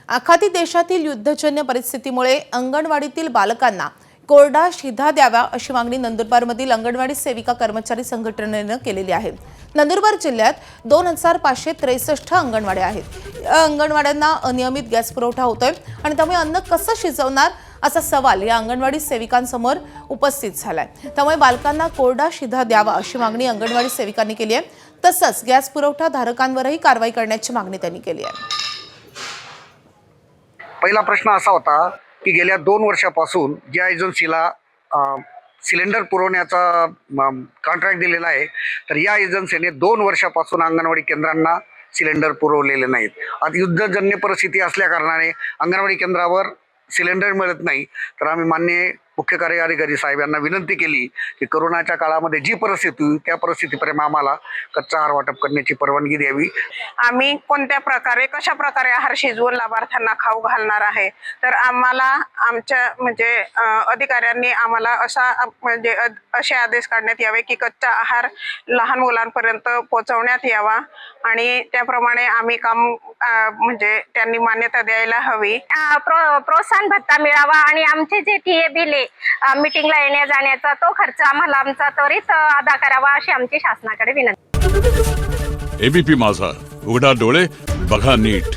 आखाती देशातील युद्धजन्य परिस्थितीमुळे अंगणवाडीतील बालकांना कोरडा शिधा द्यावा अशी मागणी नंदुरबारमधील अंगणवाडी सेविका कर्मचारी संघटनेने केलेली आहे। नंदुरबार जिल्ह्यात 2563 अंगणवाड्या आहेत। या अंगणवाड्यांना अनियमित गॅस पुरवठा होतोय आणि त्यामुळे अन्न कसं शिजवणार असा सवाल या अंगणवाडी सेविकांसमोर उपस्थित झालाय। त्यामुळे बालकांना कोरडा शिधा द्यावा अशी मागणी अंगणवाडी सेविकांनी केली आहे। तसंच गॅस पुरवठा धारकांवरही कारवाई करण्याची मागणी त्यांनी केली आहे। पहिला प्रश्न असा होता की गेल्या 2 वर्षापासून ज्या एजन्सीला सिलेंडर पुरवण्याचा कॉन्ट्रॅक्ट दिलेला आहे, तर या एजन्सीने 2 वर्षापासून अंगणवाडी केंद्रांना सिलेंडर पुरवलेले नाहीत। आता युद्धजन्य परिस्थिती असल्या कारणाने अंगणवाडी केंद्रावर सिलेंडर मिळत नाही। तर आम्ही माननीय मुख्य कार्यकारी अधिकारी साहेब यांना विनंती केली की कोरोनाच्या काळामध्ये जी परिस्थिती होती त्या परिस्थितीपर्यंत आम्हाला कच्चा आहार वाटप करण्याची परवानगी द्यावी। आम्ही कोणत्या प्रकारे कशा प्रकारे आहार शिजवून लाभार्थ्यांना खाऊ घालणार आहे, तर आम्हाला आमच्या अधिकाऱ्यांनी आम्हाला असे आदेश काढण्यात यावे की कच्चा आहार लहान मुलांपर्यंत पोहोचवण्यात यावा आणि त्याप्रमाणे आम्ही काम त्यांनी मान्यता द्यायला हवी। प्रोत्साहन भत्ता मिळावा आणि आमचे जे टीए बिल मीटिंगला येण्या जाण्याचा तो खर्च आम्हाला आमचा त्वरित अदा करावा अशी आमची शासनाकडे विनंती। एबीपी माझा, उघडा डोळे बघा नीट।